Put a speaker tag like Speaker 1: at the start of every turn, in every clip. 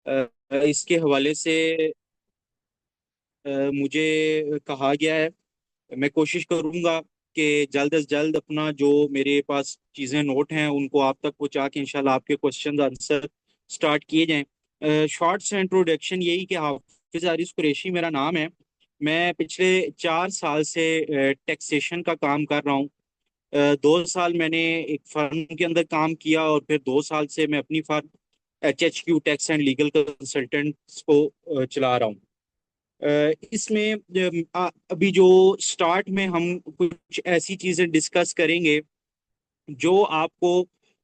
Speaker 1: इसके हवाले से मुझे कहा गया है। मैं कोशिश करूंगा कि जल्द से जल्द अपना जो मेरे पास चीज़ें नोट हैं उनको आप तक पहुंचा के इंशाल्लाह आपके क्वेश्चन आंसर स्टार्ट किए जाएं। शॉर्ट से इंट्रोडक्शन यही कि हाफिज आरिस कुरैशी मेरा नाम है। मैं पिछले 4 साल से टैक्सेशन का काम कर रहा हूँ। 2 साल मैंने एक फर्म के अंदर काम किया और फिर 2 साल से मैं अपनी firm HHQ tax and legal consultants को चला रहा हूँ। इसमें अभी जो स्टार्ट में हम कुछ ऐसी चीजें डिस्कस करेंगे जो आपको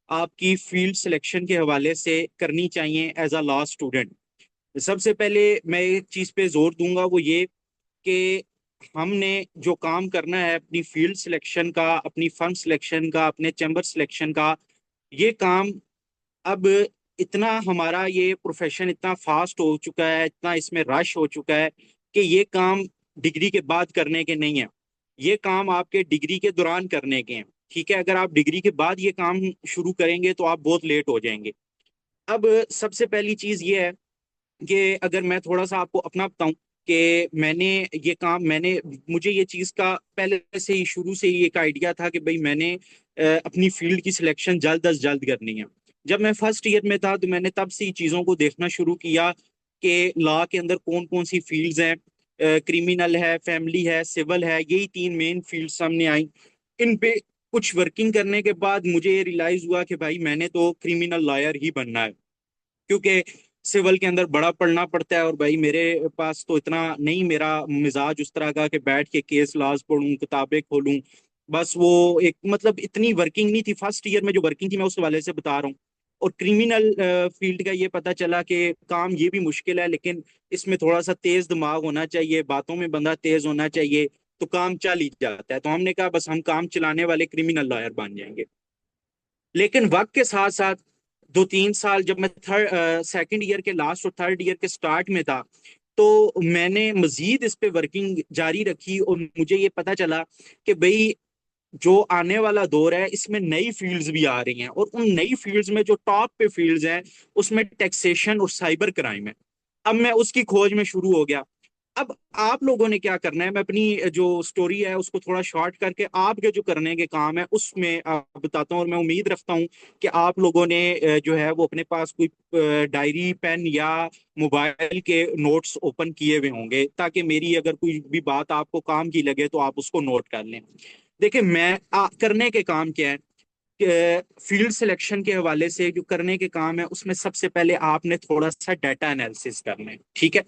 Speaker 1: आपकी फील्ड सिलेक्शन के हवाले से करनी चाहिए एज अ लॉ स्टूडेंट। सबसे पहले मैं एक चीज पे जोर दूंगा, वो ये कि हमने जो काम करना है अपनी फील्ड सिलेक्शन का, अपनी फर्म सिलेक्शन का, अपने चैम्बर सिलेक्शन का, ये काम अब इतना हमारा ये प्रोफेशन इतना फास्ट हो चुका है, इतना इसमें रश हो चुका है कि ये काम डिग्री के बाद करने के नहीं है। ये काम आपके डिग्री के दौरान करने के हैं। ठीक है, अगर आप डिग्री के बाद ये काम शुरू करेंगे तो आप बहुत लेट हो जाएंगे। अब सबसे पहली चीज ये है कि अगर मैं थोड़ा सा आपको अपना बताऊं कि मैंने मुझे ये चीज का पहले से ही शुरू से ही एक आइडिया था कि भाई मैंने अपनी फील्ड की सिलेक्शन जल्द अज जल्द करनी है। जब मैं फर्स्ट ईयर में था तो मैंने तब से ही चीजों को देखना शुरू किया कि लॉ के अंदर कौन कौन सी फील्ड्स हैं। क्रिमिनल है, फैमिली है, सिविल है, यही 3 मेन फील्ड सामने आई। इन पे कुछ वर्किंग करने के बाद मुझे ये रियलाइज हुआ कि भाई मैंने तो क्रिमिनल लॉयर ही बनना है, क्योंकि सिविल के अंदर बड़ा पढ़ना पड़ता है और भाई मेरे पास तो इतना नहीं, मेरा मिजाज उस तरह का कि बैठ के केस लॉज पढ़ूं, किताबें खोलूं। बस वो एक मतलब इतनी वर्किंग नहीं थी फर्स्ट ईयर में, जो वर्किंग थी मैं उस हवाले से बता रहा हूँ। और क्रिमिनल फील्ड का ये पता चला कि काम ये भी मुश्किल है, लेकिन इसमें थोड़ा सा तेज दिमाग होना चाहिए, बातों में बंदा तेज होना चाहिए, तो काम चल ही जाता है। तो हमने कहा बस हम काम चलाने वाले क्रिमिनल लॉयर बन जाएंगे। लेकिन वक्त के साथ साथ 2-3 साल जब मैं थर्ड सेकंड ईयर के लास्ट और थर्ड ईयर के स्टार्ट में था, तो मैंने मजीद इस पे वर्किंग जारी रखी और मुझे ये पता चला कि भाई जो आने वाला दौर है इसमें नई फील्ड्स भी आ रही हैं, और उन नई फील्ड्स में जो टॉप पे फील्ड्स हैं उसमें टैक्सेशन और साइबर क्राइम है। अब मैं उसकी खोज में शुरू हो गया। अब आप लोगों ने क्या करना है, मैं अपनी जो स्टोरी है उसको थोड़ा शॉर्ट करके आपके जो करने के काम है उसमें बताता हूँ। और मैं उम्मीद रखता हूँ कि आप लोगों ने जो है वो अपने पास कोई डायरी पेन या मोबाइल के नोट्स ओपन किए हुए होंगे, ताकि मेरी अगर कोई भी बात आपको काम की लगे तो आप उसको नोट कर लें। देखिए मैं करने के काम क्या है, फील्ड सिलेक्शन के हवाले से जो करने के काम है उसमें सबसे पहले आपने थोड़ा सा डाटा एनालिसिस करना है। ठीक है,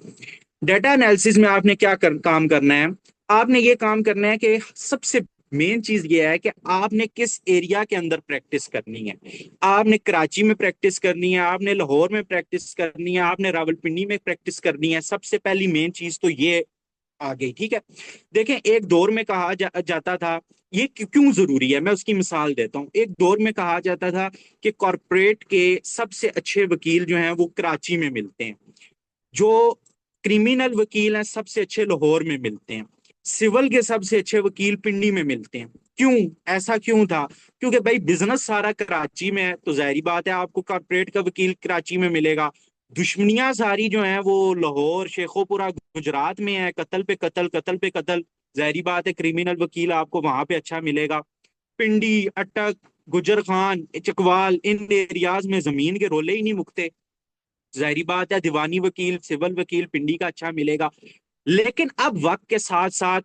Speaker 1: डाटा एनालिसिस में आपने काम करना है। आपने ये काम करना है कि सबसे मेन चीज ये है कि आपने किस एरिया के अंदर प्रैक्टिस करनी है। आपने कराची में प्रैक्टिस करनी है, आपने लाहौर में प्रैक्टिस करनी है, आपने रावलपिंडी में प्रैक्टिस करनी है। सबसे पहली मेन चीज तो ये आ गई। ठीक है, देखें एक दौर में कहा जाता था, ये क्यों जरूरी है मैं उसकी मिसाल देता हूँ। एक दौर में कहा जाता था कि कॉरपोरेट के सबसे अच्छे वकील जो हैं वो कराची में मिलते हैं, जो क्रिमिनल वकील हैं सबसे अच्छे लाहौर में मिलते हैं, सिविल के सबसे अच्छे वकील पिंडी में मिलते हैं। क्यों? ऐसा क्यों था? क्योंकि भाई बिजनेस सारा कराची में है, तो जाहिर बात है आपको कॉर्पोरेट का वकील कराची में मिलेगा। दुश्मनियां सारी जो हैं वो लाहौर, शेखोपुरा, गुजरात में है, कत्ल पे कत्ल, कत्ल पे कत्ल। जाहिर बात है क्रिमिनल वकील आपको वहां पे अच्छा मिलेगा। पिंडी, अटक, गुजर खान, चकवाल, इन एरियाज में जमीन के रोले ही नहीं मुकते। जाहिर बात है दीवानी वकील, सिविल वकील पिंडी का अच्छा मिलेगा। लेकिन अब वक्त के साथ साथ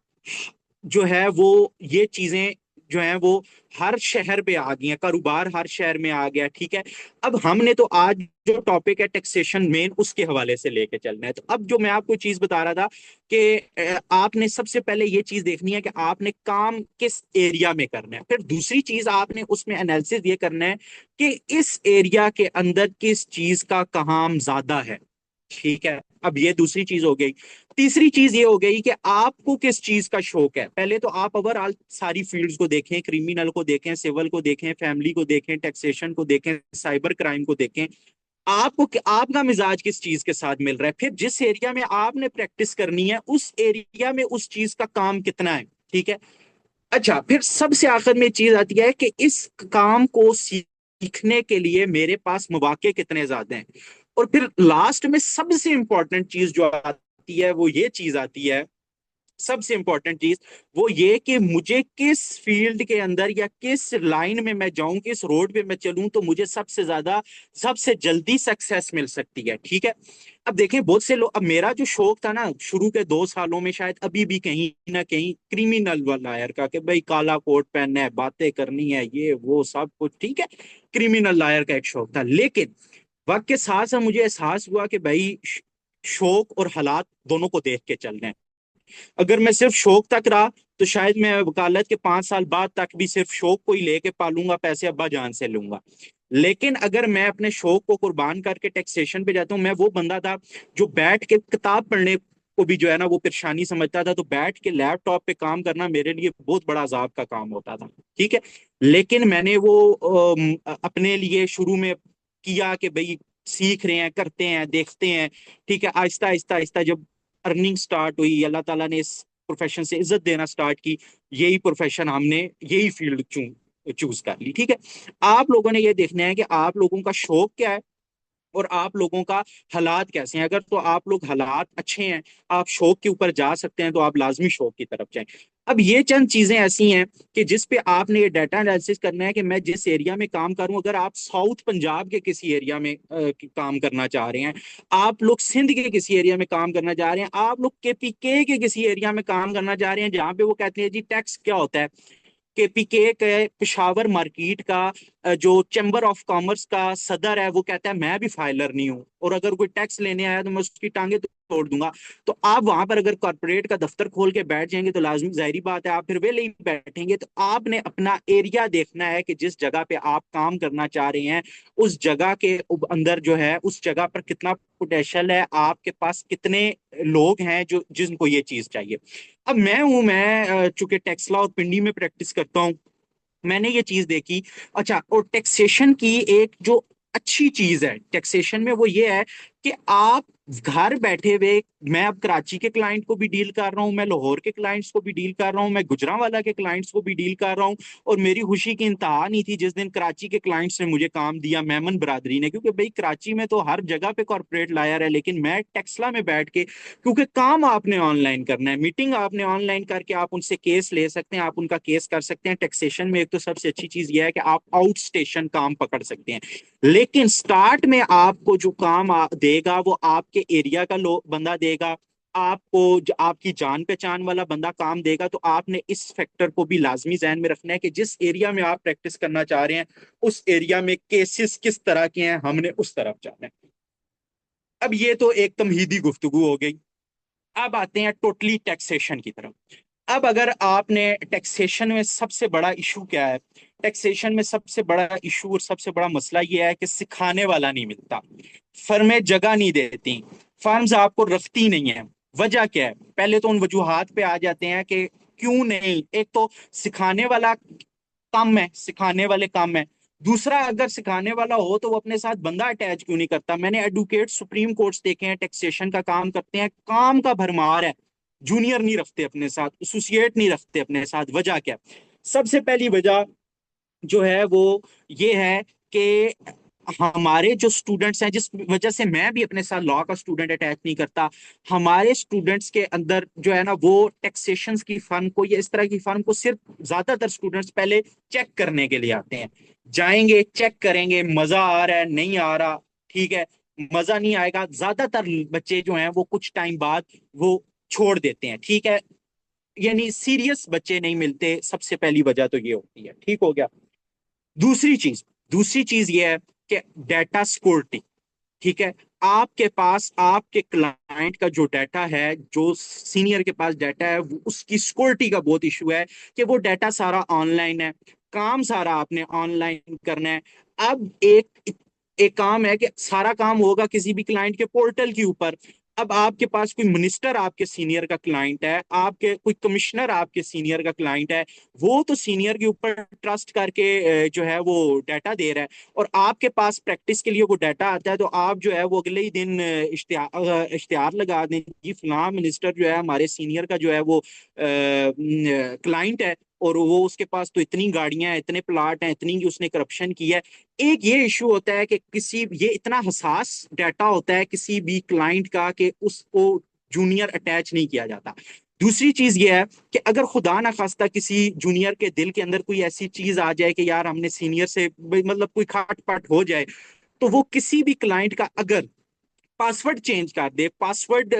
Speaker 1: जो है वो ये चीजें जो है वो हर शहर पे आ गई हैं, कारोबार हर शहर में आ गया। ठीक है, अब हमने तो आज जो टॉपिक है टैक्सेशन मेन उसके हवाले से लेके चलना है। तो अब जो मैं आपको चीज बता रहा था कि आपने सबसे पहले ये चीज देखनी है कि आपने काम किस एरिया में करना है। फिर दूसरी चीज आपने उसमें एनालिसिस ये करना है कि इस एरिया के अंदर किस चीज का काम ज्यादा है। ठीक है, अब ये दूसरी चीज हो गई। तीसरी चीज ये हो गई कि आपको किस चीज का शौक है। पहले तो आप ओवरऑल सारी फील्ड्स को देखें, क्रिमिनल को देखें, सिविल को देखें, फैमिली को देखें, टैक्सेशन को देखें, साइबर क्राइम को देखें। आपको आपका मिजाज किस चीज के साथ मिल रहा है, फिर जिस एरिया में आपने प्रैक्टिस करनी है उस एरिया में उस चीज का काम कितना है। ठीक है, अच्छा फिर सबसे आखिर में चीज आती है कि इस काम को सीखने के लिए मेरे पास मौके कितने ज्यादा हैं। और फिर लास्ट में सबसे इंपॉर्टेंट चीज जो आती है वो ये चीज आती है, सबसे इंपॉर्टेंट चीज वो ये कि मुझे किस फील्ड के अंदर या किस लाइन में मैं जाऊं, किस रोड पे मैं चलूं तो मुझे सबसे ज्यादा, सबसे जल्दी सक्सेस मिल सकती है। ठीक है। अब देखें बहुत से लोग, अब मेरा जो शौक था ना शुरू के 2 सालों में, शायद अभी भी कहीं ना कहीं क्रिमिनल वाला लायर का, कि भाई काला कोट पहनना है, बातें करनी है, ये वो सब कुछ, ठीक है, क्रिमिनल लायर का एक शौक था। लेकिन वक्त के साथ साथ मुझे एहसास हुआ कि भाई शौक और हालात दोनों को देख के चलना है। अगर मैं सिर्फ शौक तक रहा तो शायद मैं वकालत के 5 साल बाद तक भी सिर्फ शौक को ही लेके पालूंगा, पैसे अब्बा जान से लूंगा। लेकिन अगर मैं अपने शौक को कुर्बान करके टैक्सेशन पे जाता हूँ, मैं वो बंदा था जो बैठ के किताब पढ़ने को भी जो है ना वो परेशानी समझता था, तो बैठ के लैपटॉप पे काम करना मेरे लिए बहुत बड़ा अजाब का काम होता था। ठीक है। लेकिन मैंने वो अपने लिए शुरू में किया कि भाई सीख रहे हैं, करते हैं, देखते हैं। ठीक है। आहिस्ता आहिस्ता आहिस्ता जब अर्निंग स्टार्ट हुई, अल्लाह ताला ने इस प्रोफेशन से इज्जत देना स्टार्ट की, यही प्रोफेशन हमने, यही फील्ड चूज कर ली। ठीक है। आप लोगों ने ये देखना है कि आप लोगों का शौक क्या है और आप लोगों का हालात कैसे हैं। अगर तो आप लोग हालात अच्छे हैं, आप शौक के ऊपर जा सकते हैं, तो आप लाजमी शौक की तरफ जाएं। अब ये चंद चीजें ऐसी हैं कि जिस पे आपने ये डाटा एनालिसिस करना है कि मैं जिस एरिया में काम करूं, अगर आप साउथ पंजाब के किसी एरिया में काम करना चाह रहे हैं, आप लोग सिंध के किसी एरिया में काम करना चाह रहे हैं, आप लोग केपीके के किसी एरिया में काम करना चाह रहे हैं जहां पे वो कहते हैं जी टैक्स क्या होता है। केपीके के पिशावर मार्केट का जो चैम्बर ऑफ कॉमर्स का सदर है वो कहता है मैं भी फाइलर नहीं हूं, और अगर कोई टैक्स लेने आया तो मैं उसकी टांगे तोड़ दूंगा। तो आप वहां पर अगर कॉर्पोरेट का दफ्तर खोल के बैठ जाएंगे तो लाजमी जाहिर बात है आप फिर वेले ही बैठेंगे। तो आपने अपना एरिया देखना है कि जिस जगह पे आप काम करना चाह रहे हैं उस जगह के अंदर जो है उस जगह पर कितना पोटेंशियल है, आपके पास कितने लोग हैं जो जिनको ये चीज चाहिए। अब मैं चूंकि टेक्सला और पिंडी में प्रैक्टिस करता हूँ, मैंने ये चीज देखी। अच्छा, और टैक्सेशन की एक जो अच्छी चीज है टैक्सेशन में वो ये है कि आप घर बैठे हुए, मैं अब कराची के क्लाइंट को भी डील कर रहा हूँ, मैं लाहौर के क्लाइंट्स को भी डील कर रहा हूँ, मैं गुजरांवाला के क्लाइंट्स को भी डील कर रहा हूँ। और मेरी खुशी की इंतहा नहीं थी जिस दिन कराची के क्लाइंट्स ने मुझे काम दिया, मेमन बरादरी ने, क्योंकि भाई कराची में तो हर जगह पे कॉर्पोरेट लायर है, लेकिन मैं टेक्सला में बैठ के, क्योंकि काम आपने ऑनलाइन करना है, मीटिंग आपने ऑनलाइन करके आप उनसे केस ले सकते हैं, आप उनका केस कर सकते हैं। टैक्सेशन में एक तो सबसे अच्छी चीज यह है कि आप आउट स्टेशन काम पकड़ सकते हैं। लेकिन स्टार्ट में आपको जो काम देगा वो आपके एरिया का बंदा देगा, आपको आपकी जान पहचान वाला बंदा काम देगा। तो आपने इस फैक्टर को भी लाजमी जहन में रखना है कि जिस एरिया में आप प्रैक्टिस करना चाह रहे हैं उस एरिया में केसेस किस तरह के हैं, हमने उस तरफ जाना है। अब ये तो एक तमहीदी गुफ्तगू हो गई। अब आते हैं टोटली टैक्सेशन की तरफ। अब अगर आपने टैक्सेशन में सबसे बड़ा इशू क्या है, टैक्सेशन में सबसे बड़ा इशू और सबसे बड़ा मसला यह है कि सिखाने वाला नहीं मिलता, फर्में जगह नहीं देती, फर्म्स आपको रखती नहीं है। वजह क्या है, पहले तो उन वजूहात पे आ जाते हैं कि क्यों नहीं, एक तो सिखाने वाला कम है, सिखाने वाले कम है। दूसरा, अगर सिखाने वाला हो तो वो अपने साथ बंदा अटैच क्यों नहीं करता। मैंने एडवोकेट सुप्रीम कोर्ट्स देखे हैं, टैक्सेशन का काम करते हैं, काम का भरमार है, जूनियर नहीं रखते अपने साथ, एसोसिएट नहीं रखते अपने साथ। वजह क्या है, सबसे पहली वजह जो है वो ये है कि हमारे जो स्टूडेंट्स हैं, जिस वजह से मैं भी अपने साथ लॉ का स्टूडेंट अटैच नहीं करता, हमारे स्टूडेंट्स के अंदर जो है ना वो टैक्सेशन की फर्म को या इस तरह की फर्म को सिर्फ ज्यादातर स्टूडेंट्स पहले चेक करने के लिए आते हैं। जाएंगे, चेक करेंगे, मजा आ रहा है नहीं आ रहा, ठीक है, मजा नहीं आएगा, ज्यादातर बच्चे जो हैं वो कुछ टाइम बाद वो छोड़ देते हैं। ठीक है। यानी सीरियस बच्चे नहीं मिलते, सबसे पहली वजह तो ये होती है। ठीक हो गया। दूसरी चीज, दूसरी चीज ये है कि डाटा सिक्योरिटी। ठीक है। आपके पास आपके क्लाइंट का जो डाटा है, जो सीनियर के पास डाटा है, उसकी सिक्योरिटी का बहुत इशू है कि वो डाटा सारा ऑनलाइन है, काम सारा आपने ऑनलाइन करना है। अब एक काम है कि सारा काम होगा किसी भी क्लाइंट के पोर्टल के ऊपर। अब आपके पास कोई मिनिस्टर आपके सीनियर का क्लाइंट है, आपके कोई कमिश्नर आपके सीनियर का क्लाइंट है, वो तो सीनियर के ऊपर ट्रस्ट करके जो है वो डाटा दे रहा है, और आपके पास प्रैक्टिस के लिए वो डाटा आता है, तो आप जो है वो अगले ही दिन इश्तिहार लगा दें जी फलां मिनिस्टर जो है हमारे सीनियर का जो है वो क्लाइंट है, और वो उसके पास तो इतनी गाड़ियां हैं, इतने प्लाट हैं, इतनी उसने करप्शन की है। एक ये इशू होता है कि किसी, ये इतना हसास डाटा होता है किसी भी क्लाइंट का कि उसको जूनियर अटैच नहीं किया जाता। दूसरी चीज ये है कि अगर खुदा ना खास्ता किसी जूनियर के दिल के अंदर कोई ऐसी चीज आ जाए कि यार हमने सीनियर से मतलब कोई खाट पाट हो जाए, तो वो किसी भी क्लाइंट का अगर पासवर्ड चेंज कर दे, पासवर्ड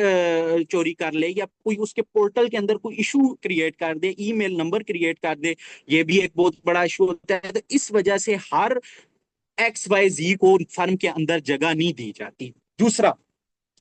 Speaker 1: चोरी कर ले, या कोई उसके पोर्टल के अंदर कोई इशू क्रिएट कर दे, ईमेल नंबर क्रिएट कर दे, ये भी एक बहुत बड़ा इशू होता है। तो इस वजह से हर XYZ को फर्म के अंदर जगह नहीं दी जाती।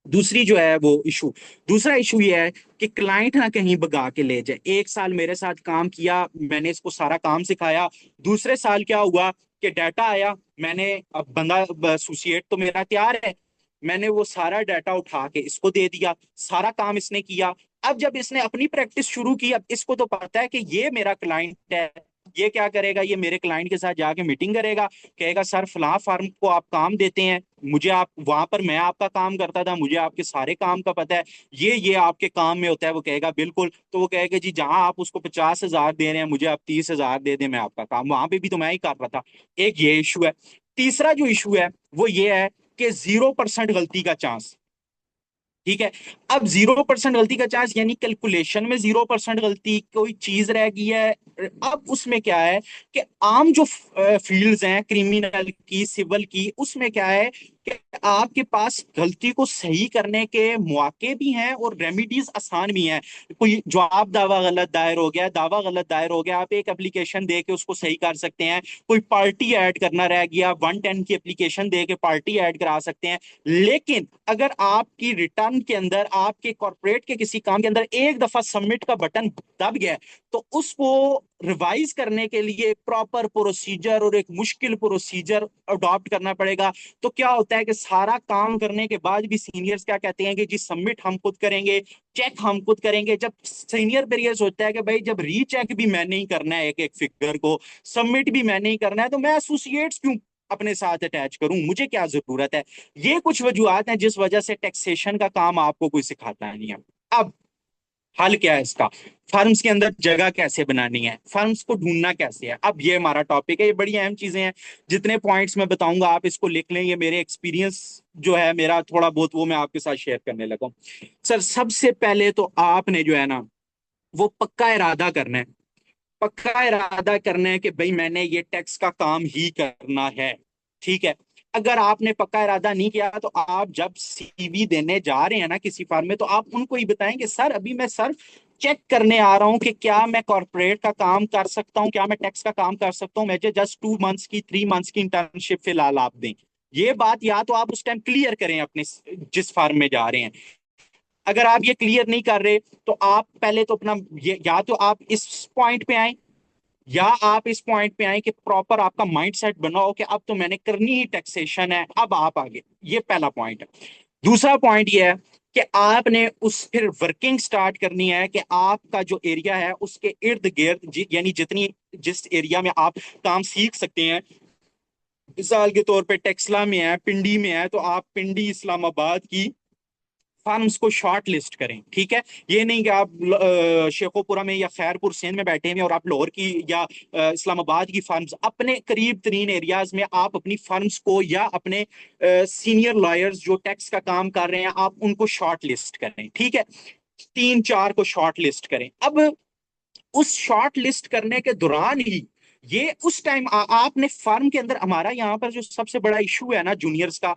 Speaker 1: दूसरी जो है वो इशू दूसरा इशू ये है कि क्लाइंट ना कहीं भगा के ले जाए। एक साल मेरे साथ काम किया, मैंने इसको सारा काम सिखाया, दूसरे साल क्या हुआ कि डाटा आया, मैंने अब बंदा एसोसिएट तो मेरा तैयार है, मैंने वो सारा डाटा उठा के इसको दे दिया, सारा काम इसने किया। अब जब इसने अपनी प्रैक्टिस शुरू की, अब इसको तो पता है कि ये मेरा क्लाइंट है, ये क्या करेगा, ये मेरे क्लाइंट के साथ जाके मीटिंग करेगा, कहेगा सर फलां फार्म को आप काम देते हैं, मुझे आप वहां पर, मैं आपका काम करता था, मुझे आपके सारे काम का पता है, ये आपके काम में होता है। वो कहेगा बिल्कुल। तो वो कहेगा जी जहां आप उसको 50,000 दे रहे हैं, मुझे आप 30,000 दे दें, मैं आपका काम वहां पे भी तो मैं ही कर रहा था। एक ये इशू है। तीसरा जो इशू है वो ये है कि 0% गलती का चांस। ठीक है। अब 0% गलती का चांस यानी कैलकुलेशन में 0% गलती, कोई चीज रह गई है। अब उसमें क्या है कि आम जो फील्ड्स हैं, क्रिमिनल की, सिविल की, उसमें क्या है कि आपके पास गलती को सही करने के मौके भी हैं और रेमिडीज आसान भी हैं। कोई जवाब दावा गलत दायर हो गया, दावा गलत दायर हो गया, आप एक एप्लीकेशन दे के उसको सही कर सकते हैं। कोई पार्टी ऐड करना रह गया, 110 की एप्लीकेशन दे के पार्टी ऐड करा सकते हैं। लेकिन अगर आपकी रिटर्न के अंदर, आपके कॉर्पोरेट के किसी काम के अंदर एक दफा सबमिट का बटन दब गया, तो उसको रिवाइज करने के लिए प्रॉपर प्रोसीजर और एक मुश्किल प्रोसीजर अडॉप्ट करना पड़ेगा। तो क्या होता है कि सारा काम करने के बाद भी सीनियर्स क्या कहते हैं कि जी सबमिट हम खुद करेंगे, चेक हम खुद करेंगे। जब सीनियर पर यह सोचता है कि भाई जब रीचेक भी मैंने ही करना है एक एक फिगर को, सबमिट भी मैंने ही करना है, तो मैं एसोसिएट्स क्यों अपने साथ अटैच करूं, मुझे क्या जरूरत है। ये कुछ वजूहत हैं जिस वजह से टैक्सेशन का काम आपको कोई सिखाता नहीं है। अब हल क्या है इसका, फर्म्स के अंदर जगह कैसे बनानी है, फर्म्स को ढूंढना कैसे है, अब ये हमारा टॉपिक है। ये बड़ी अहम चीजें हैं। जितने पॉइंट्स मैं बताऊंगा आप इसको लिख लें, ये मेरे एक्सपीरियंस जो है मेरा थोड़ा बहुत वो मैं आपके साथ शेयर करने लगा हूं। सर सबसे पहले तो आपने जो है ना वो पक्का इरादा करना है। पक्का इरादा करना है कि भाई मैंने ये टैक्स का काम ही करना है। ठीक है। अगर आपने पक्का इरादा नहीं किया तो आप जब CV देने जा रहे हैं ना किसी फर्म में, तो आप उनको ही बताएंगे सर अभी मैं सर चेक करने आ रहा हूं कि क्या मैं कॉर्पोरेट का काम कर सकता हूं, क्या मैं टैक्स का काम कर सकता हूं, मुझे जस्ट 2 मंथ्स की 3 मंथ्स की इंटर्नशिप फिलहाल आप दें। ये बात या तो आप उस टाइम क्लियर करें अपने जिस फर्म में जा रहे हैं। अगर आप ये क्लियर नहीं कर रहे, तो आप पहले तो अपना ये, या तो आप इस पॉइंट पे आए, या आप इस पॉइंट पे आए कि प्रॉपर आपका माइंड सेट बनाओ कि अब तो मैंने करनी ही टैक्सेशन है, अब आप आगे। ये पहला पॉइंट है। दूसरा पॉइंट ये है कि आपने उस फिर वर्किंग स्टार्ट करनी है कि आपका जो एरिया है उसके इर्द गिर्द यानी जितनी जिस एरिया में आप काम सीख सकते हैं, मिसाल के तौर पे टेक्सला में है, पिंडी में है, तो आप पिंडी इस्लामाबाद की फर्म्स को शॉर्ट लिस्ट करें। ठीक है। ये नहीं कि आप शेखोपुरा में या खैरपुर सेंध में बैठे हैं और आप लाहौर की या इस्लामाबाद की फर्म्स, अपने करीब तरीन एरियाज में आप अपनी फर्म्स को या अपने सीनियर लॉयर्स जो टैक्स का काम कर रहे हैं आप उनको शॉर्ट लिस्ट करें। ठीक है। 3-4 को शॉर्ट लिस्ट करें। अब उस शॉर्ट लिस्ट करने के दौरान ही ये उस टाइम आपने फर्म के अंदर, हमारा यहाँ पर जो सबसे बड़ा इशू है ना जूनियर्स का,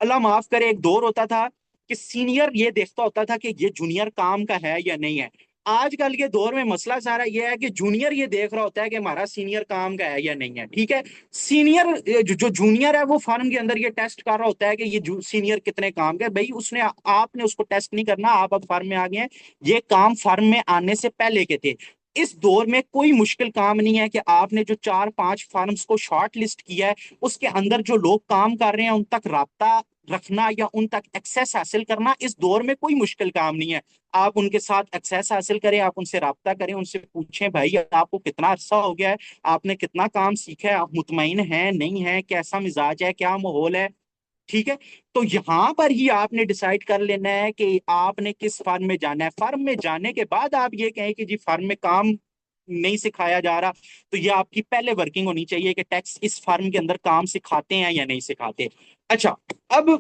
Speaker 1: अल्लाह माफ करे, एक दौर होता था कि सीनियर ये देखता होता था कि ये जूनियर काम का है या नहीं है। आजकल के दौर में मसला सारा ये है कि जूनियर ये देख रहा होता है कि हमारा सीनियर काम का है या नहीं है। ठीक है। सीनियर जो जूनियर है वो फर्म के अंदर ये टेस्ट कर रहा होता है कि ये सीनियर कितने काम का है। भाई उसने, आपने उसको टेस्ट नहीं करना, आप अब फर्म में आ गए हैं, ये काम फर्म में आने से पहले के थे। इस दौर में कोई मुश्किल काम नहीं है कि आपने जो 4-5 फर्म्स को शॉर्ट लिस्ट किया है उसके अंदर जो लोग काम कर रहे हैं उन तक राब्ता रखना या उन तक एक्सेस हासिल करना इस दौर में कोई मुश्किल काम नहीं है। आप उनके साथ एक्सेस हासिल करें, आप उनसे राब्ता करें, उनसे पूछें भाई आपको कितना अरसा हो गया है, आपने कितना काम सीखा है, आप मुतमईन हैं नहीं है, कैसा मिजाज है, क्या माहौल है। ठीक है। तो यहां पर ही आपने डिसाइड कर लेना है कि आपने किस फर्म में जाना है। फर्म में जाने के बाद आप ये कहें कि जी फर्म में काम नहीं सिखाया जा रहा, तो ये आपकी पहले वर्किंग होनी चाहिए कि टैक्स इस फर्म के अंदर काम सिखाते हैं या नहीं सिखाते। अच्छा, अब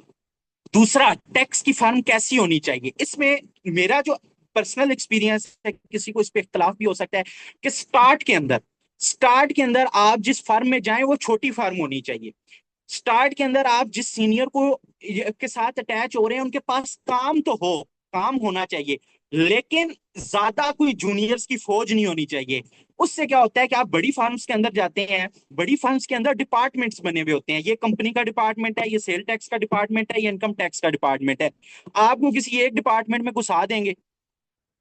Speaker 1: दूसरा, टैक्स की फर्म कैसी होनी चाहिए, इसमें मेरा जो पर्सनल एक्सपीरियंस है, किसी को इस पे इख्तलाफ भी हो सकता है, कि स्टार्ट के अंदर आप जिस फर्म में जाएं वो छोटी फर्म होनी चाहिए। स्टार्ट के अंदर आप जिस सीनियर को के साथ अटैच हो रहे हैं उनके पास काम होना चाहिए, लेकिन ज्यादा कोई जूनियर्स की फौज नहीं होनी चाहिए। उससे क्या होता है कि आप बड़ी फार्म्स के अंदर जाते हैं, बड़ी फार्म्स के अंदर डिपार्टमेंट्स बने हुए होते हैं, ये कंपनी का डिपार्टमेंट है, ये सेल टैक्स का डिपार्टमेंट है, ये इनकम टैक्स का डिपार्टमेंट है। आपको किसी एक डिपार्टमेंट में घुसा देंगे,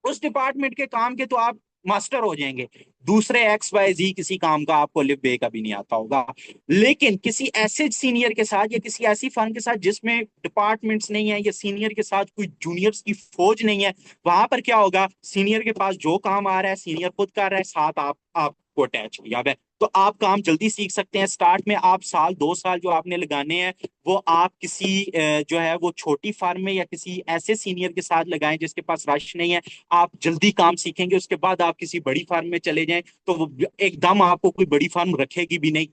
Speaker 1: उस डिपार्टमेंट के काम के तो आप मास्टर हो जाएंगे, दूसरे एक्स वाई जी किसी काम का आपको लिव बे का भी नहीं आता होगा। लेकिन किसी ऐसे सीनियर के साथ या किसी ऐसी फर्म के साथ जिसमें डिपार्टमेंट्स नहीं है या सीनियर के साथ कोई जूनियर्स की फौज नहीं है, वहां पर क्या होगा, सीनियर के पास जो काम आ रहा है सीनियर खुद कर रहा है, साथ आपको अटैच किया हुआ है, तो आप काम जल्दी सीख सकते हैं। स्टार्ट में आप साल 2 साल जो आपने लगाने हैं वो आप किसी जो है वो छोटी फार्म में या किसी ऐसे सीनियर के साथ लगाएं जिसके पास रश नहीं है, आप जल्दी काम सीखेंगे। उसके बाद आप किसी बड़ी फार्म में चले जाएं तो वो एकदम आपको कोई बड़ी फार्म रखेगी भी नहीं,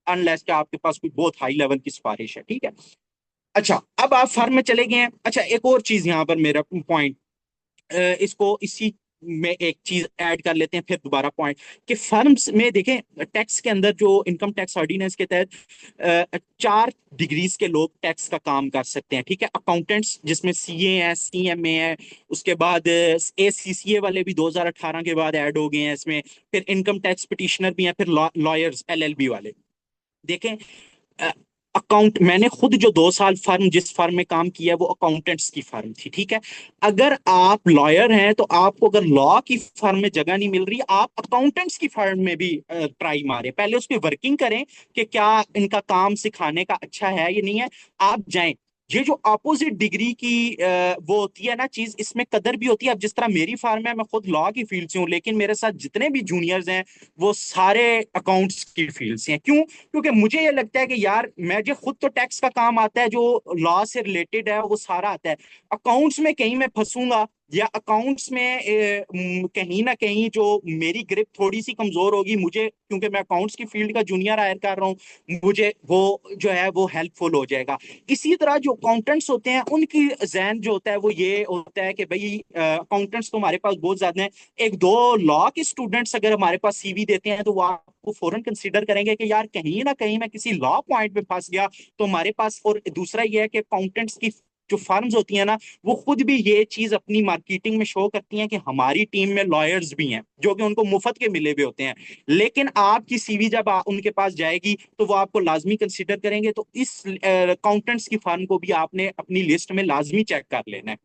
Speaker 1: अनलेस कि आपके पास कोई बहुत हाई लेवल की सिफारिश है, ठीक है। अच्छा, अब आप फर्म में चले गए हैं। अच्छा, एक और चीज यहाँ पर मेरा पॉइंट, इसको इसी में एक चीज ऐड कर लेते हैं फिर दोबारा पॉइंट, कि फर्म्स में देखें, टैक्स के अंदर जो इनकम टैक्स ऑर्डिनेंस के तहत 4 डिग्रीज के लोग टैक्स का काम कर सकते हैं, ठीक है। अकाउंटेंट्स जिसमें सीए है, सीएमए है, उसके बाद एसीसीए वाले भी 2018 के बाद ऐड हो गए हैं इसमें, फिर इनकम टैक्स पिटिशनर भी हैं, फिर लॉयर्स एलएलबी वाले। देखें, मैंने खुद जो 2 साल जिस फर्म में काम किया है वो अकाउंटेंट्स की फर्म थी, ठीक है। अगर आप लॉयर हैं तो आपको अगर लॉ की फर्म में जगह नहीं मिल रही, आप अकाउंटेंट्स की फर्म में भी ट्राई मारें, पहले उस पर वर्किंग करें कि क्या इनका काम सिखाने का अच्छा है या नहीं है, आप जाएं। ये जो अपोजिट डिग्री की वो होती है ना चीज, इसमें कदर भी होती है। अब जिस तरह मेरी फार्म है, मैं खुद लॉ की फील्ड से हूँ, लेकिन मेरे साथ जितने भी जूनियर्स हैं वो सारे अकाउंट्स की फील्ड से हैं। क्यों? क्योंकि मुझे ये लगता है कि यार मुझे खुद तो टैक्स का काम आता है, जो लॉ से रिलेटेड है वो सारा आता है। अकाउंट्स में कहीं मैं फंसूंगा या अकाउंट्स में कहीं ना कहीं जो मेरी ग्रिप थोड़ी सी कमजोर होगी, मुझे क्योंकि मैं अकाउंट्स की फील्ड का जूनियर हायर कर रहा हूँ, मुझे वो जो है वो हेल्पफुल हो जाएगा। इसी तरह जो अकाउंटेंट्स होते हैं उनकी जहन जो होता है वो ये होता है कि भाई अकाउंटेंट्स तो हमारे पास बहुत ज्यादा हैं, एक दो लॉ के स्टूडेंट्स अगर हमारे पास सीवी देते हैं तो वो आपको फौरन कंसीडर करेंगे कि यार कहीं ना कहीं मैं किसी लॉ पॉइंट पे फंस गया तो हमारे पास। और दूसरा ये है कि अकाउंटेंट्स की जो फर्म्स होती है ना, वो खुद भी ये चीज अपनी मार्केटिंग में शो करती हैं कि हमारी टीम में लॉयर्स भी हैं, जो कि उनको मुफ्त के मिले हुए होते हैं। लेकिन आपकी सीवी जब उनके पास जाएगी तो वो आपको लाजमी कंसीडर करेंगे, तो इस अकाउंटेंट्स की फर्म को भी आपने अपनी लिस्ट में लाजमी चेक कर लेना है।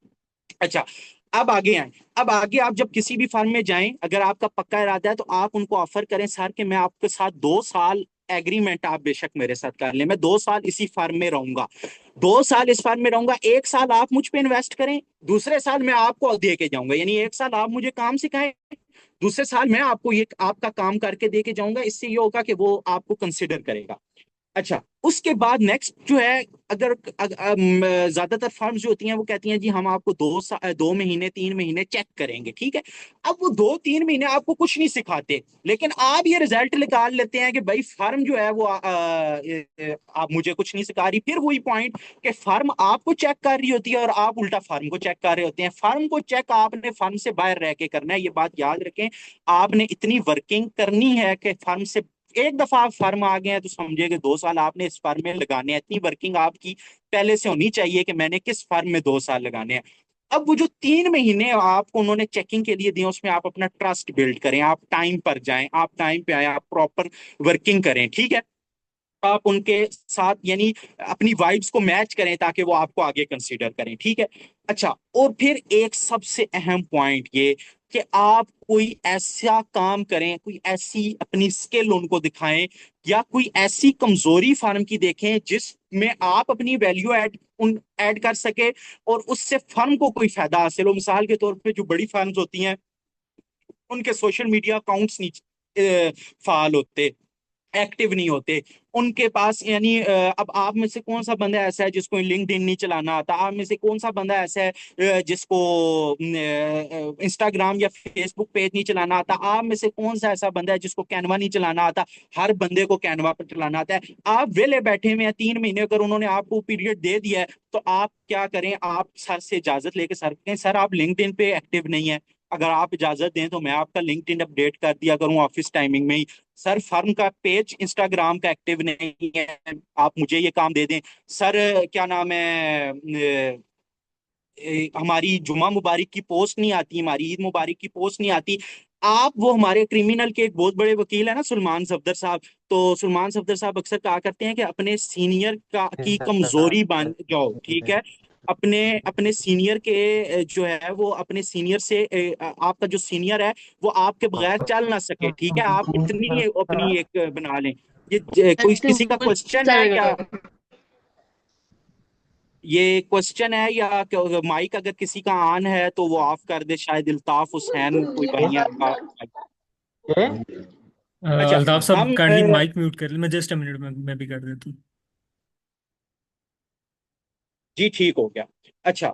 Speaker 1: अच्छा, अब आगे आए। अब आगे आप जब किसी भी फर्म में जाएं, अगर आपका पक्का इरादा है तो आप उनको ऑफर करें, सर कि मैं आपके साथ 2 साल एग्रीमेंट आप बेशक मेरे साथ कर लें, मैं 2 साल इसी फर्म में रहूंगा, 2 साल इस फर्म में रहूंगा, 1 साल आप मुझ पे इन्वेस्ट करें, दूसरे साल मैं आपको दे के जाऊंगा, यानी 1 साल आप मुझे काम सिखाएं, दूसरे साल मैं आपको ये आपका काम करके दे के जाऊंगा। इससे ये होगा कि वो आपको कंसिडर करेगा। अच्छा, उसके बाद नेक्स्ट जो है, ज्यादातर फर्म्स जो होती हैं वो कहती हैं जी हम आपको 2 महीने 3 महीने चेक करेंगे, ठीक है। अब वो 2 3 महीने आपको कुछ नहीं सिखाते, लेकिन आप ये रिजल्ट निकाल लेते हैं कि भाई फर्म जो है वो आप मुझे कुछ नहीं सिखा रही। फिर वही पॉइंट कि फर्म आपको चेक कर रही होती है और आप उल्टा फर्म को चेक कर रहे होते हैं। फर्म को चेक आपने फर्म से बाहर रह के करना है, ये बात याद रखें। आपने इतनी वर्किंग करनी है कि फर्म से, एक दफा आप फर्म आ गए हैं तो समझिए कि 2 साल आपने इस फर्म में लगाने हैं। इतनी वर्किंग आपकी पहले से होनी चाहिए कि मैंने किस फर्म में 2 साल लगाने हैं। अब वो जो 3 महीने आपको उन्होंने चेकिंग के लिए दिए, उसमें आप अपना ट्रस्ट बिल्ड करें, आप टाइम पर जाएं, आप टाइम पे आए, आप प्रॉपर वर्किंग करें, ठीक है। आप उनके साथ यानी अपनी वाइब्स को मैच करें ताकि वो आपको आगे कंसीडर करें, ठीक है। अच्छा, और फिर एक सबसे अहम पॉइंट ये कि आप कोई ऐसा काम करें, कोई ऐसी अपनी स्किल उनको दिखाएं या कोई ऐसी कमजोरी फर्म की देखें जिसमें आप अपनी वैल्यू ऐड कर सके और उससे फर्म को कोई फायदा हासिल हो। मिसाल के तौर पे जो बड़ी फर्म्स होती हैं उनके सोशल मीडिया अकाउंट्स नहीं फाल होते, एक्टिव नहीं होते उनके पास। यानी अब आप में से कौन सा बंदा ऐसा है जिसको लिंक्डइन नहीं चलाना आता? आप में से कौन सा बंदा ऐसा है जिसको इंस्टाग्राम या फेसबुक पेज नहीं चलाना आता? आप में से कौन सा ऐसा बंदा है जिसको कैनवा नहीं चलाना आता? हर बंदे को कैनवा पर चलाना आता है। आप वेले बैठे हुए हैं 3 महीने, अगर उन्होंने आपको पीरियड दे दिया है तो आप क्या करें? आप सर से इजाजत लेके सर कहें, सर आप लिंक्डइन पे एक्टिव नहीं है, अगर आप इजाजत दें तो मैं आपका लिंक्डइन अपडेट कर दिया करूं ऑफिस टाइमिंग में ही। सर फर्म का पेज इंस्टाग्राम का एक्टिव नहीं है, आप मुझे ये काम दे दें। सर क्या नाम है, हमारी जुमा मुबारक की पोस्ट नहीं आती, हमारी ईद मुबारक की पोस्ट नहीं आती। आप वो हमारे क्रिमिनल के एक बहुत बड़े वकील है ना, सुलेमान सफदर साहब। तो सुलेमान सफदर साहब अक्सर कहा करते हैं कि अपने सीनियर का की कमजोरी बन जाओ, ठीक है? अपने अपने सीनियर के जो है वो अपने सीनियर से आपका जो सीनियर है वो आपके बगैर चल ना सके, ठीक है? आप इतनी अपनी एक बना लें। ये कोई किसी का क्वेश्चन है या ये क्वेश्चन है या माइक अगर किसी का ऑन है तो वो ऑफ कर दे, शायद इल्ताफ हुसैन कोई भाई है का। अच्छा।
Speaker 2: अल्ताफ साहब
Speaker 1: हम
Speaker 2: काइंडली माइक म्यूट कर ले, मैं जस्ट अ मिनट में मैं भी कर देता हूँ।
Speaker 1: जी ठीक हो गया। अच्छा,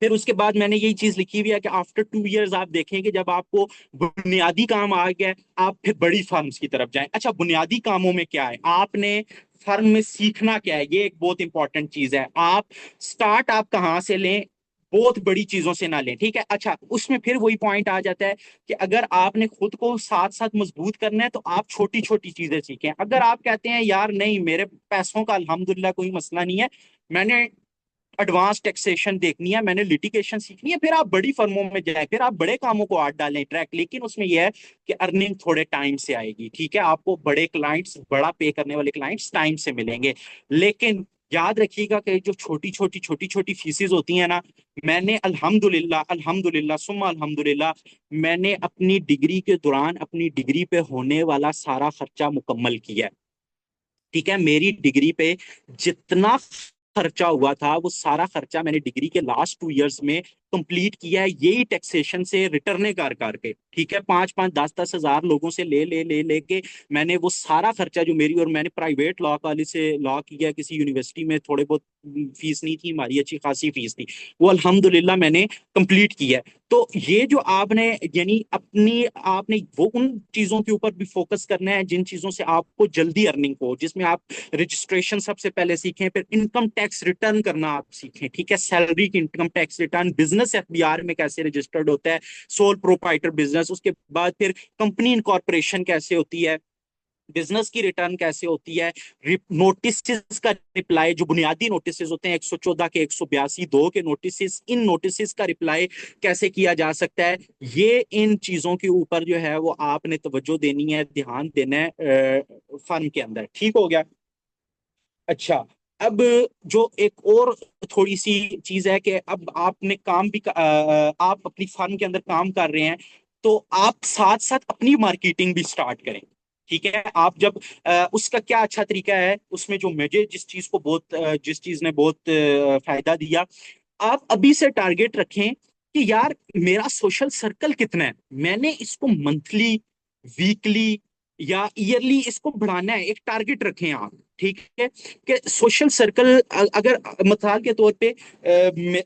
Speaker 1: फिर उसके बाद मैंने यही चीज लिखी हुई है कि आफ्टर 2 इयर्स आप देखेंगे जब आपको बुनियादी काम आ गया है, आप फिर बड़ी फर्म्स की तरफ जाएं। अच्छा, बुनियादी कामों में क्या है? आपने फर्म में सीखना क्या है, ये एक बहुत इंपॉर्टेंट चीज है। आप कहाँ से लें? बहुत बड़ी चीजों से ना लें, ठीक है? अच्छा, उसमें फिर वही पॉइंट आ जाता है कि अगर आपने खुद को साथ साथ मजबूत करना है तो आप छोटी छोटी चीजें सीखें। अगर आप कहते हैं यार नहीं मेरे पैसों का अल्हम्दुलिल्लाह कोई मसला नहीं है, मैंने एडवांस टैक्सेशन देखनी है, मैंने लिटिगेशन सीखनी है, फिर आप बड़ी फर्मों में जाए, फिर आप बड़े कामों को हाथ डालें ट्रैक। लेकिन उसमें यह है कि अर्निंग थोड़े टाइम से आएगी, ठीक है? आपको बड़े क्लाइंट्स, बड़ा पे करने वाले क्लाइंट्स टाइम से मिलेंगे। लेकिन याद रखिएगा कि जो छोटी छोटी फीसेस होती हैं ना, मैंने अल्हम्दुलिल्लाह अल्हम्दुलिल्लाह सुम्मा अल्हम्दुलिल्लाह मैंने अपनी डिग्री के दौरान अपनी डिग्री पे होने वाला सारा खर्चा मुकम्मल किया है, ठीक है? मेरी डिग्री पे जितना खर्चा हुआ था वो सारा खर्चा मैंने डिग्री के लास्ट 2 इयर्स में कंप्लीट किया है, यही टैक्सेशन से रिटर्ने कर करके, ठीक है? 5 5 10 10 हजार लोगों से ले के मैंने वो सारा खर्चा जो मेरी, और मैंने प्राइवेट लॉ कॉलेज से लॉ किया, किसी यूनिवर्सिटी में थोड़े बहुत फीस नहीं थी हमारी, अच्छी खासी फीस थी, वो अल्हम्दुलिल्लाह मैंने कंप्लीट किया है। तो ये जो आपने, यानी अपनी आपने वो उन चीजों के ऊपर भी फोकस करना है जिन चीजों से आपको जल्दी अर्निंग हो, जिसमें आप रजिस्ट्रेशन सबसे पहले सीखें, फिर इनकम टैक्स रिटर्न करना आप सीखें, ठीक है? सैलरी की income tax return, business FBR में कैसे रजिस्टर्ड होता है, सोल प्रोप्राइटर बिजनेस, उसके बाद फिर कंपनी इनकॉर्पोरेशन कैसे होती है, बिजनेस की रिटर्न कैसे होती है, नोटिस का रिप्लाई, जो बुनियादी नोटिस होते हैं 114 के 182 2 के नोटिस, इन नोटिस का रिप्लाई कैसे किया जा सकता है, ये इन चीजों के ऊपर जो है वो आपने तवज्जो देनी है, ध्यान देना है फर्म के अंदर, ठीक हो गया? अच्छा, अब जो एक और थोड़ी सी चीज है कि अब आपने काम भी आप अपनी फर्म के अंदर काम कर रहे हैं, तो आप साथ साथ अपनी मार्केटिंग भी स्टार्ट करें, ठीक है? आप जब उसका क्या अच्छा तरीका है, उसमें जो मुझे जिस चीज को बहुत जिस चीज ने बहुत फायदा दिया, आप अभी से टारगेट रखें कि यार मेरा सोशल सर्कल कितना है, मैंने इसको मंथली, वीकली या ईयरली इसको बढ़ाना है, एक टारगेट रखें आप, ठीक है? कि सोशल सर्कल, अगर मिसाल के तौर पे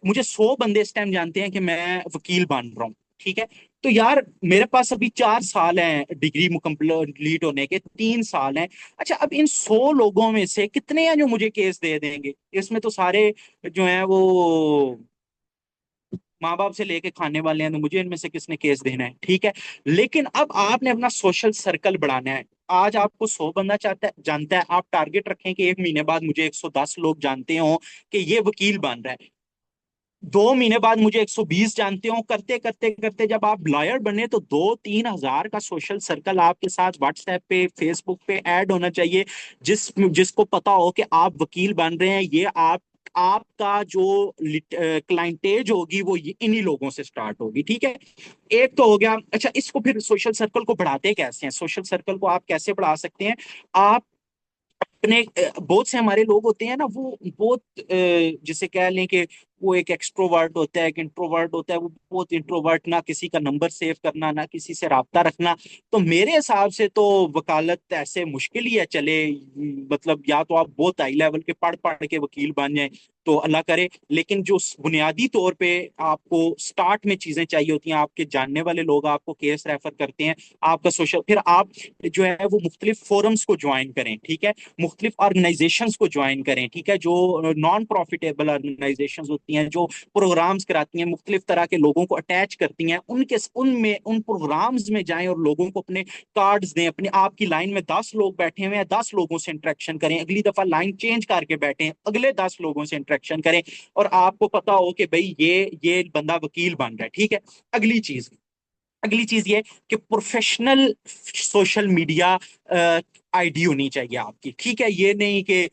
Speaker 1: मुझे 100 बंदे इस टाइम जानते हैं कि मैं वकील बन रहा हूँ, ठीक है? तो यार मेरे पास अभी 4 साल हैं डिग्री कंप्लीट होने के, 3 साल हैं। अच्छा, अब इन 100 लोगों में से कितने हैं जो मुझे केस दे देंगे? इसमें तो सारे जो है वो माँ बाप से लेके खाने वाले हैं, तो मुझे इनमें से किसने केस देना है, ठीक है? लेकिन अब आपने अपना सोशल सर्कल बढ़ाना है। आज आपको 100 बंदा चाहता है जानता है, आप टारगेट रखें कि 1 महीने बाद मुझे 110 लोग जानते हो कि ये वकील बन रहा है, 2 महीने बाद मुझे 120 जानते हो, करते करते करते जब आप लॉयर बने तो 2 3 हजार का सोशल सर्कल आपके साथ व्हाट्सएप पे, फेसबुक पे ऐड होना चाहिए, जिसको पता हो कि आप वकील बन रहे हैं। ये आपका जो क्लाइंटेज होगी वो इन्हीं लोगों से स्टार्ट होगी, ठीक है? एक तो हो गया। अच्छा, इसको फिर सोशल सर्कल को बढ़ाते कैसे हैं? सोशल सर्कल को आप कैसे बढ़ा सकते हैं? आप अपने बहुत से हमारे लोग होते हैं ना, वो बहुत जिसे कह लें कि वो एक एक्सट्रोवर्ट होता है, एक इंट्रोवर्ट होता है। वो बहुत इंट्रोवर्ट, ना किसी का नंबर सेव करना, ना किसी से राब्ता रखना। तो मेरे हिसाब से तो वकालत ऐसे मुश्किल ही है चले। मतलब या तो आप बहुत हाई लेवल के पढ़ पढ़ के वकील बन जाएं, तो अल्लाह करे। लेकिन जो बुनियादी तौर पे आपको स्टार्ट में चीजें चाहिए होती हैं, आपके जानने वाले लोग आपको केस रेफर करते हैं, आपका सोशल, फिर आप जो है वो मुख्तलिफ फोरम्स को ज्वाइन करें, ठीक है, मुख्तलिफ ऑर्गेनाइजेशंस को ज्वाइन करें, ठीक है, जो नॉन प्रॉफिटेबल ऑर्गेनाइजेशंस होती हैं, जो प्रोग्राम्स कराती हैं, मुख्तलिफ तरह के लोगों को अटैच करती हैं, उनके उनमें उन प्रोग्राम्स में जाएं और लोगों को अपने कार्ड्स दें। अपने आपकी लाइन में 10 लोग बैठे हुए हैं, 10 लोगों से इंटरेक्शन करें, अगली दफा लाइन चेंज करके बैठे, अगले 10 लोगों से इंटरेक्शन करें, और आपको पता हो कि भाई ये बंदा वकील बन रहा है, ठीक है। अगली चीज अगली चीज ये कि प्रोफेशनल सोशल मीडिया आईडी होनी चाहिए आपकी, ठीक है। ये नहीं कि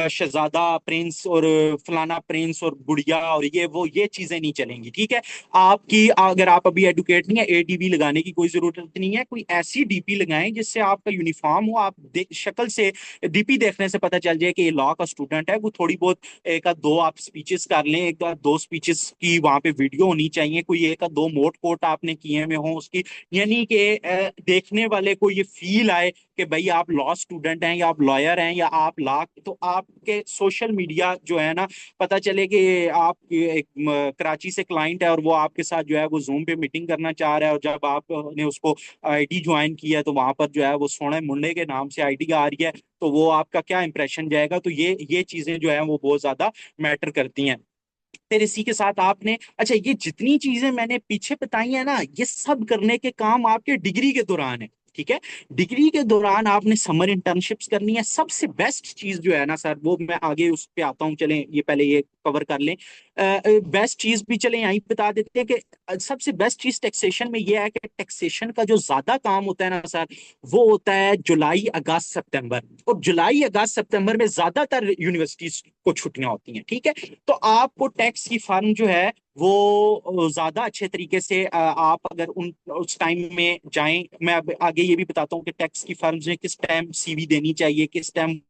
Speaker 1: शहजादा प्रिंस और फलाना प्रिंस और गुड़िया और ये चीजें नहीं चलेंगी, ठीक है। आपकी, अगर आप अभी एडुकेट नहीं है, एडीबी लगाने की कोई जरूरत नहीं है। कोई ऐसी डीपी लगाएं जिससे आपका यूनिफॉर्म हो, आप शक्ल से, डीपी देखने से पता चल जाए कि ये लॉ का स्टूडेंट है। वो थोड़ी बहुत एक आध दो आप स्पीचेस कर लें, एक आध दो स्पीचेस की वहां पे वीडियो होनी चाहिए, कोई एक आध दो मोट कोट आपने किए में हो उसकी, यानी कि देखने वाले को ये फील आए कि भाई आप लॉ स्टूडेंट हैं, या आप लॉयर हैं, या आप लॉ, तो आपके सोशल मीडिया जो है ना, पता चले कि आप एक कराची से क्लाइंट है और वो आपके साथ जो है वो जूम पे मीटिंग करना चाह रहा है, और जब आपने उसको आईडी ज्वाइन किया तो वहां पर जो है वो सोने मुंडे के नाम से आईडी आ रही है, तो वो आपका क्या इंप्रेशन जाएगा। तो ये चीजें जो है वो बहुत ज्यादा मैटर करती हैं। फिर इसी के साथ आपने, अच्छा, ये जितनी चीजें मैंने पीछे बताई है ना, ये सब करने के काम आपके डिग्री के दौरान है, ठीक है। डिग्री के दौरान आपने समर इंटर्नशिप्स करनी है। सबसे बेस्ट चीज जो है ना सर, वो मैं आगे उस पे आता हूँ, चलें ये पहले ये कवर कर लें। बेस्ट चीज भी चलें यहीं बता देते हैं कि सबसे बेस्ट चीज टैक्सेशन में ये है कि टैक्सेशन का जो ज्यादा काम होता है ना सर, वो होता है जुलाई अगस्त सितंबर। और जुलाई अगस्त सितंबर में ज्यादातर यूनिवर्सिटीज को छुट्टियां होती हैं, ठीक है। तो आपको टैक्स की फर्म जो है वो ज्यादा अच्छे तरीके से, आप अगर उन उस टाइम में जाएं, मैं अब आगे ये भी बताता हूँ कि टैक्स की फर्म्स में किस टाइम सीवी देनी चाहिए, किस टाइम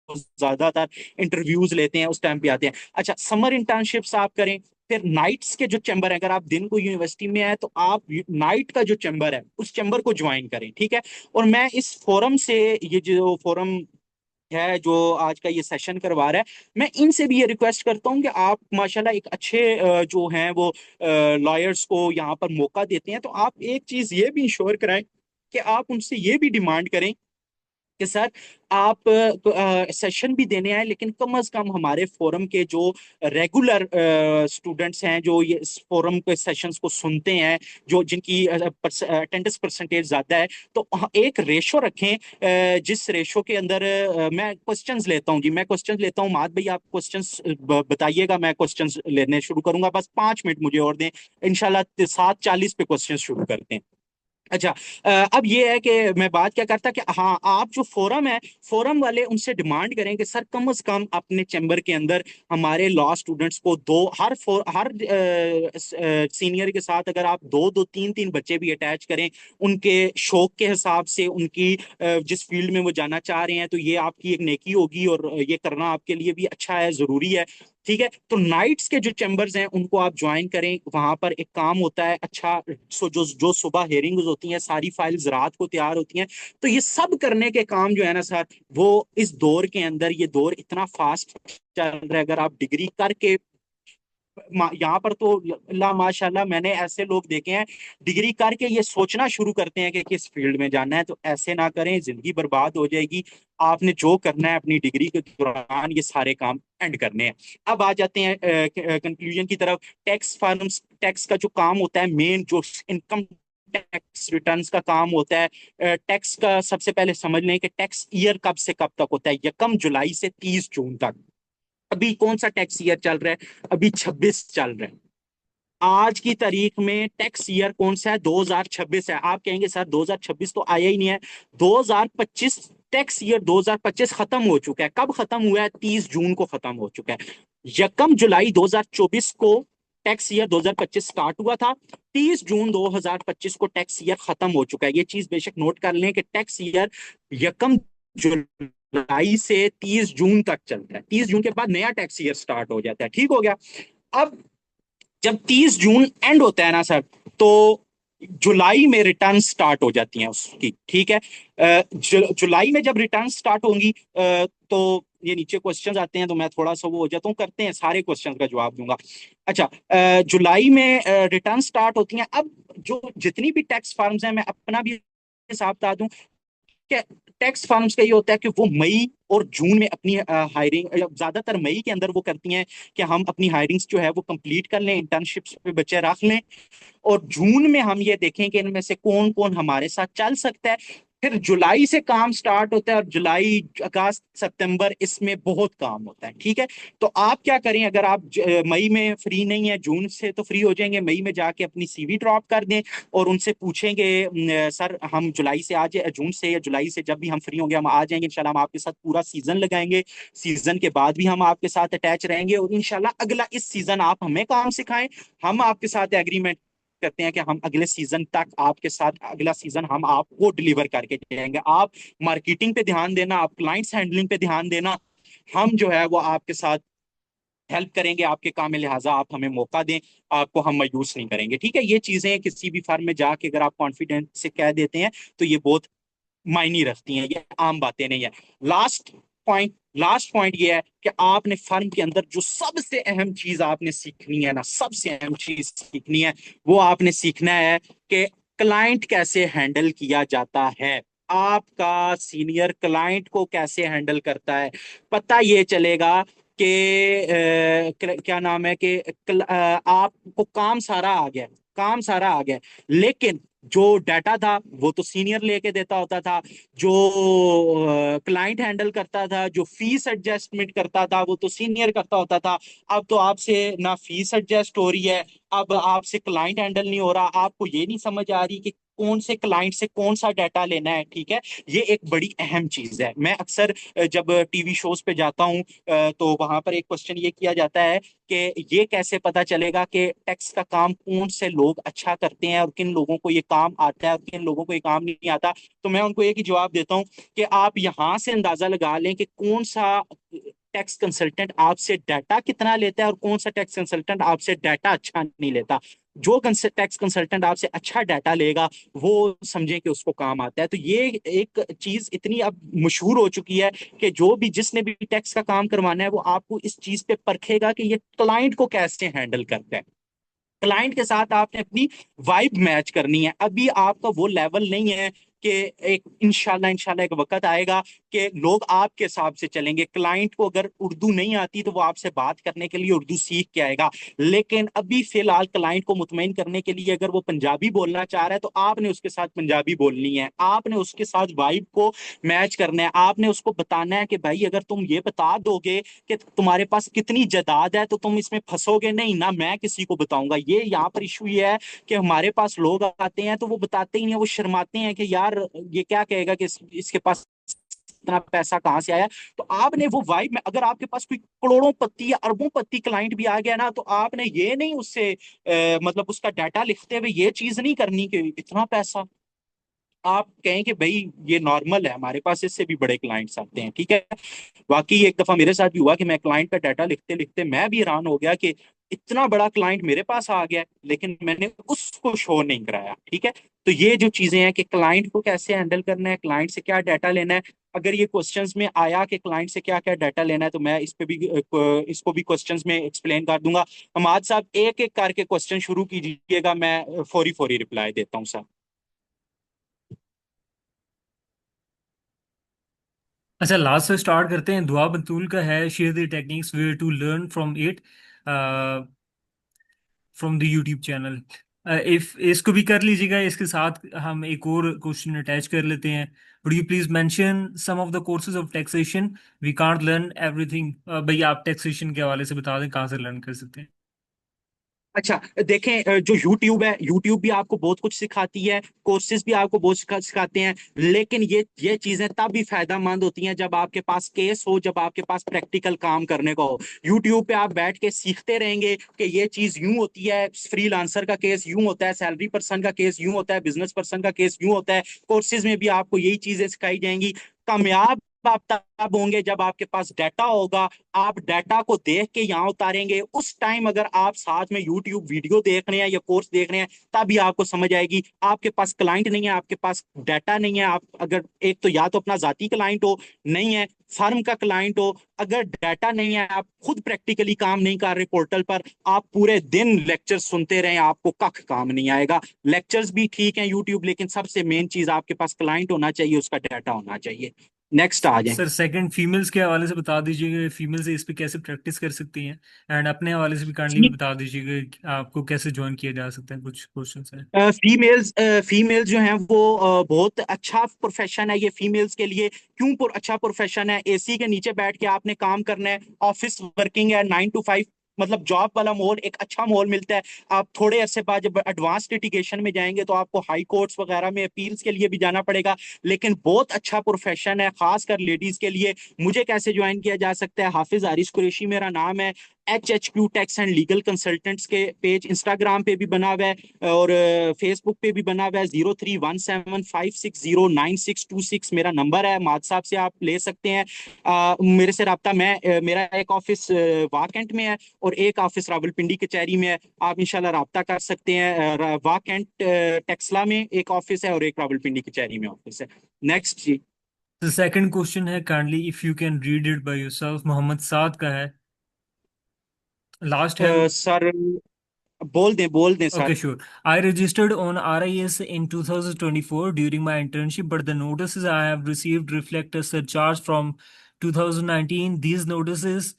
Speaker 1: ज्यादातर इंटरव्यूज लेते हैं, उस टाइम पे आते हैं। अच्छा, समर इंटर्नशिप्स आप करें। फिर नाइट्स के जो चैम्बर है, अगर आप दिन को यूनिवर्सिटी में है तो आप नाइट का जो चैम्बर है उस चैम्बर को ज्वाइन करें, ठीक है। और मैं इस फोरम से, ये जो फोरम है जो आज का ये सेशन करवा रहा है, मैं इनसे भी ये रिक्वेस्ट करता हूँ कि आप माशाल्लाह एक अच्छे जो हैं वो लॉयर्स को यहाँ पर मौका देते हैं, तो आप एक चीज ये भी इंश्योर कराएं कि आप उनसे ये भी डिमांड करें कि सर आप सेशन भी देने आए, लेकिन कम से कम हमारे फोरम के जो रेगुलर स्टूडेंट्स हैं, जो ये इस फोरम के सेशंस को सुनते हैं, जो जिनकी अटेंडेंस परसेंटेज ज्यादा है, तो एक रेशो रखें, जिस रेशो के अंदर मैं क्वेश्चंस लेता हूं जी, मैं क्वेश्चंस लेता हूं। माद भाई आप क्वेश्चंस बताइएगा, मैं क्वेश्चंस लेने शुरू करूंगा, बस 5 मिनट मुझे और दें। इंशाल्लाह 7:40 पे क्वेश्चन शुरू करते हैं। अच्छा, अब ये है कि मैं बात क्या करता कि हाँ, आप जो फोरम है, फोरम वाले उनसे डिमांड करें कि सर कम से कम अपने चैम्बर के अंदर हमारे लॉ स्टूडेंट्स को दो, हर सीनियर के साथ अगर आप दो दो तीन तीन बच्चे भी अटैच करें, उनके शौक के हिसाब से, उनकी जिस फील्ड में वो जाना चाह रहे हैं, तो ये आपकी एक नेकी होगी, और ये करना आपके लिए भी अच्छा है, जरूरी है, ठीक है। तो नाइट्स के जो चैम्बर्स हैं उनको आप ज्वाइन करें, वहां पर एक काम होता है अच्छा। सो जो जो सुबह हेयरिंग्स होती हैं, सारी फाइल्स रात को तैयार होती हैं। तो ये सब करने के काम जो है ना सर, वो इस दौर के अंदर, ये दौर इतना फास्ट चल रहा है, अगर आप डिग्री करके यहाँ पर तो ला माशाल्लाह मैंने ऐसे लोग देखे हैं, डिग्री करके ये सोचना शुरू करते हैं कि किस फील्ड में जाना है। तो ऐसे ना करें, जिंदगी बर्बाद हो जाएगी। आपने जो करना है अपनी डिग्री के दौरान ये सारे काम एंड करने हैं। अब आ जाते हैं कंक्लूजन की तरफ। टैक्स फर्म्स, टैक्स का जो काम होता है मेन, जो इनकम टैक्स रिटर्न्स का काम होता है, टैक्स का सबसे पहले समझ लें कि टैक्स ईयर कब से कब तक होता है। 1 जुलाई से 30 जून तक। अभी कौन सा टैक्स ईयर चल रहा है? अभी 26 चल रहा है। आज की तारीख में टैक्स ईयर कौन सा है? 2026 है। आप कहेंगे सर 2026 तो आया ही नहीं है। 2025, टैक्स ईयर 2025 खत्म हो चुका है। कब खत्म हुआ है? 30 जून को खत्म हो चुका है। 1 जुलाई 2024 को टैक्स ईयर 2025 स्टार्ट हुआ था। 30 जून 2025 को टैक्स ईयर खत्म हो चुका है। ये चीज बेशक नोट कर लें कि टैक्स ईयर 1 जुलाई से 30 जून तक चलता है। 30 जून के बाद नया टैक्स ईयर स्टार्ट हो जाता है, ठीक हो गया। अब जब 30 जून एंड होता है ना सर, तो जुलाई में रिटर्न स्टार्ट हो जाती हैं उसकी, ठीक है। जुलाई में जब रिटर्न स्टार्ट होंगी, तो ये नीचे क्वेश्चंस आते हैं तो मैं थोड़ा सा वो हो जाता हूँ, करते हैं सारे क्वेश्चंस का जवाब दूंगा। अच्छा, जुलाई में रिटर्न स्टार्ट होती हैं। अब जो जितनी भी टैक्स फर्म्स हैं, मैं अपना भी हिसाब बता दूं कि टैक्स फर्म्स का ये होता है कि वो मई और जून में अपनी हायरिंग, ज्यादातर मई के अंदर वो करती हैं कि हम अपनी हायरिंग्स जो है वो कंप्लीट कर लें, इंटर्नशिप्स पे बच्चे रख लें, और जून में हम ये देखें कि इनमें से कौन कौन हमारे साथ चल सकता है। फिर जुलाई से काम स्टार्ट होता है, और जुलाई, अगस्त, सितंबर, इसमें बहुत काम होता है, ठीक है। तो आप क्या करें, अगर आप मई में फ्री नहीं है, जून से तो फ्री हो जाएंगे, मई में जाके अपनी सीवी ड्रॉप कर दें और उनसे पूछेंगे सर हम जुलाई से आ जाए, जून से या जुलाई से जब भी हम फ्री होंगे हम आ जाएंगे, इंशाल्लाह हम आपके साथ पूरा सीजन लगाएंगे, सीजन के बाद भी हम आपके साथ अटैच रहेंगे, और इंशाल्लाह अगला इस सीजन आप हमें काम सिखाएं, हम आपके साथ एग्रीमेंट करते हैं कि हम अगले सीजन तक आपके साथ, अगला सीजन हम आपको डिलीवर करके जाएंगे। आप मार्केटिंग पे ध्यान देना, आप क्लाइंट्स हैंडलिंग पे ध्यान देना, हम जो है वो आपके साथ हेल्प करेंगे आपके काम में, लिहाजा आप हमें मौका दें, आपको हम मायूस नहीं करेंगे, ठीक है। ये चीजें किसी भी फर्म में जाके अगर आप कॉन्फिडेंस से कह देते हैं तो ये बहुत मायने रखती हैं, ये आम बातें नहीं है। लास्ट पॉइंट ये है कि आपने फर्म के अंदर जो सबसे अहम चीज आपने सीखनी है ना, सबसे अहम चीज सीखनी है, वो आपने सीखना है कि क्लाइंट कैसे हैंडल किया जाता है, आपका सीनियर क्लाइंट को कैसे हैंडल करता है। पता ये चलेगा कि क्या नाम है कि आपको काम सारा आ गया, काम सारा आ गया, लेकिन जो डाटा था वो तो सीनियर लेके देता होता था, जो क्लाइंट हैंडल करता था, जो फीस एडजस्टमेंट करता था वो तो सीनियर करता होता था। अब तो आपसे ना फीस एडजस्ट हो रही है, अब आपसे क्लाइंट हैंडल नहीं हो रहा, आपको ये नहीं समझ आ रही कि कौन से क्लाइंट से कौन सा डाटा लेना है, ठीक है। ये एक बड़ी अहम चीज है। मैं अक्सर जब टीवी शोज पे जाता हूँ, तो वहां पर एक क्वेश्चन ये किया जाता है कि ये कैसे पता चलेगा कि टैक्स का काम कौन से लोग अच्छा करते हैं और किन लोगों को ये काम आता है और किन लोगों को ये काम नहीं आता। तो मैं उनको एक ही जवाब देता हूँ कि आप यहां से अंदाजा लगा लें कि कौन सा टैक्स कंसल्टेंट आपसे डाटा कितना लेता है और कौन सा टैक्स कंसल्टेंट आपसे डाटा अच्छा नहीं लेता। जो टैक्स कंसल्टेंट आपसे अच्छा डाटा लेगा वो समझे कि उसको काम आता है। तो ये एक चीज इतनी अब मशहूर हो चुकी है कि जो भी जिसने भी टैक्स का काम करवाना है वो आपको इस चीज पे परखेगा कि ये क्लाइंट को कैसे हैंडल करता है। क्लाइंट के साथ आपने अपनी वाइब मैच करनी है। अभी आपका वो लेवल नहीं है कि एक इंशाल्लाह इंशाल्लाह एक वक्त आएगा कि लोग आपके हिसाब से चलेंगे। क्लाइंट को अगर उर्दू नहीं आती तो वो आपसे बात करने के लिए उर्दू सीख के आएगा, लेकिन अभी फिलहाल क्लाइंट को मुतमईन करने के लिए अगर वो पंजाबी बोलना चाह रहा है तो आपने उसके साथ पंजाबी बोलनी है, आपने उसके साथ वाइब को मैच करना है, आपने उसको बताना है कि भाई अगर तुम ये बता दोगे कि तुम्हारे पास कितनी जायदाद है तो तुम इसमें फंसोगे नहीं ना, मैं किसी को बताऊंगा। ये यहाँ पर इशू ये है कि हमारे पास लोग आते हैं तो वो बताते ही नहीं, वो शर्माते हैं कि यार ये क्या कहेगा कि इसके पास इतना पैसा कहाँ से आया। तो आपने वो वाइब में, अगर आपके पास कोई करोड़ों पत्ती या अरबों पत्ती क्लाइंट भी आ गया ना, तो आपने ये नहीं उससे मतलब उसका डाटा लिखते हुए ये चीज नहीं करनी कि इतना पैसा, आप कहें कि भाई ये नॉर्मल है, हमारे पास इससे भी बड़े क्लाइंट्स आते हैं, ठीक है। वाकई एक दफा मेरे साथ भी हुआ कि मैं क्लाइंट का डाटा लिखते लिखते मैं भी हैरान हो गया कि इतना बड़ा क्लाइंट मेरे पास आ गया है, लेकिन मैंने उसको शो नहीं कराया, ठीक है। तो ये जो चीजें हैं कि क्लाइंट को कैसे हैंडल करना है, क्लाइंट से क्या डाटा लेना है, अगर ये क्वेश्चंस में आया कि क्लाइंट से क्या क्या डाटा लेना है तो मैं इस पे भी इसको भी क्वेश्चंस में एक्सप्लेन कर दूंगा। हमाद साहब एक एक करके क्वेश्चन शुरू कीजिएगा, मैं फौरी फौरी रिप्लाई देता हूँ सर।
Speaker 2: अच्छा, लास्ट से स्टार्ट करते हैं। दुआ बंतूल का है, share the techniques where to learn from it from the YouTube channel. If इसको भी कर लीजिएगा, इसके साथ हम एक और क्वेश्चन अटैच कर लेते हैं। Would you please mention some of the courses of taxation, we can't learn everything. भैया आप टैक्सेशन के हवाले से बता दें कहाँ से लर्न कर सकते हैं।
Speaker 1: अच्छा, देखें, जो यूट्यूब है, यूट्यूब भी आपको बहुत कुछ सिखाती है, कोर्सेज भी आपको बहुत सिखाते हैं, लेकिन ये चीजें तब भी फायदेमंद होती हैं जब आपके पास केस हो, जब आपके पास प्रैक्टिकल काम करने को हो। यूट्यूब पे आप बैठ के सीखते रहेंगे कि ये चीज यूं होती है, फ्रीलांसर का केस यूं होता है, सैलरी पर्सन का केस यूं होता है, बिजनेस पर्सन का केस यूं होता है। कोर्सेज में भी आपको यही चीजें सिखाई जाएंगी। कामयाब आप तब होंगे जब आपके पास डाटा होगा। आप डाटा को देख के यहाँ उतारेंगे, उस टाइम अगर आप साथ में यूट्यूब वीडियो देख रहे हैं या कोर्स देख रहे हैं, तभी आपको समझ आएगी। आपके पास क्लाइंट नहीं है, आपके पास डाटा नहीं है, आप अगर एक तो या तो अपना जाती क्लाइंट हो, नहीं है फर्म का क्लाइंट हो, अगर डाटा नहीं है, आप खुद प्रैक्टिकली काम नहीं कर रहे पोर्टल पर, आप पूरे दिन लेक्चर सुनते रहे, आपको कख काम नहीं आएगा। लेक्चर्स भी ठीक हैं यूट्यूब, लेकिन सबसे मेन चीज आपके पास क्लाइंट होना चाहिए, उसका डाटा होना चाहिए। नेक्स्ट आ जाए।
Speaker 2: सर सेकंड फीमेल्स के हवाले से बता दीजिएगा, फीमेल्स इस पे कैसे प्रैक्टिस कर सकती हैं, एंड अपने हवाले से भी काइंडली भी बता दीजिएगा कि आपको कैसे ज्वाइन किया जा सकता है, कुछ क्वेश्चंस हैं।
Speaker 1: फीमेल्स जो हैं वो बहुत अच्छा प्रोफेशन है ये फीमेल्स के लिए। क्यों अच्छा प्रोफेशन है? एसी के नीचे बैठ के आपने काम करना है, ऑफिस वर्किंग है, 9 to 5, मतलब जॉब वाला माहौल, एक अच्छा माहौल मिलता है। आप थोड़े अरसे बाद जब एडवांस लिटिगेशन में जाएंगे तो आपको हाई कोर्ट्स वगैरह में अपील्स के लिए भी जाना पड़ेगा, लेकिन बहुत अच्छा प्रोफेशन है खासकर लेडीज के लिए। मुझे कैसे ज्वाइन किया जा सकता है? हाफिज आरिश कुरैशी मेरा नाम है। HHQ tax and legal consultants के पेज इंस्टाग्राम पे भी बना हुआ है और फेसबुक पे भी बना हुआ है। 031756092626 मेरा नंबर है, व्हाट्सएप से आप ले सकते हैं मेरे से रब्ता। मेरा एक ऑफिस वाकंट में है और एक ऑफिस रावलपिंडी कचहरी में है। आप इंशाल्लाह रब्ता कर सकते हैं। वाकंट टेक्सला में एक ऑफिस है और एक रावलपिंडी कचहरी में ऑफिस है। नेक्स्ट जी।
Speaker 2: द सेकंड क्वेश्चन है, kindly if you can read it by yourself, Mohammad Saad का है। लास्ट है।
Speaker 1: सर बोल दें
Speaker 2: Okay,
Speaker 1: sir.
Speaker 2: sure. I registered on RIS in 2024 during my internship, but the notices I have received reflect a surcharge from 2019. These notices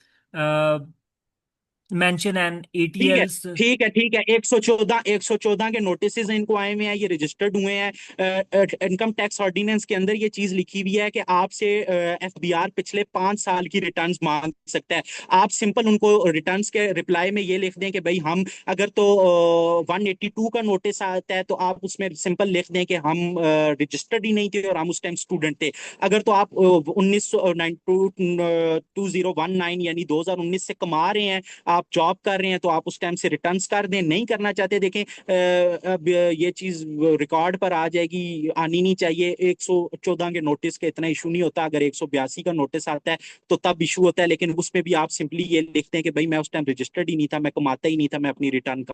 Speaker 2: mention an
Speaker 1: ठीक है,
Speaker 2: ATL.
Speaker 1: ठीक है, ठीक है। 114 के नोटिस इनको आए हुए हैं, ये रजिस्टर्ड हुए हैं। इनकम टैक्स ऑर्डिनेंस के अंदर ये चीज लिखी हुई है कि आपसे FBR पिछले 5 साल की रिटर्न्स मांग सकता है। आप सिंपल उनको रिटर्न्स के रिप्लाई में ये लिख दें कि भाई हम अगर तो 182 का नोटिस आता है तो आप उसमें सिंपल लिख दें कि हम रजिस्टर्ड ही नहीं थे और हम उस टाइम स्टूडेंट थे। अगर तो आप 2019 यानी 2019 से कमा रहे हैं, आप जॉब कर रहे हैं, तो आप उस टाइम से रिटर्न्स कर दें। नहीं करना चाहते, देखें अब ये चीज रिकॉर्ड पर आ जाएगी, आनी नहीं चाहिए। 114 के नोटिस का इतना इशू नहीं होता, अगर 182 का नोटिस आता है तो तब इशू होता है, लेकिन उसमें भी आप सिंपली ये लिखते हैं कि भाई मैं उस टाइम रजिस्टर्ड ही नहीं था, मैं कमाता ही नहीं था, मैं अपनी रिटर्न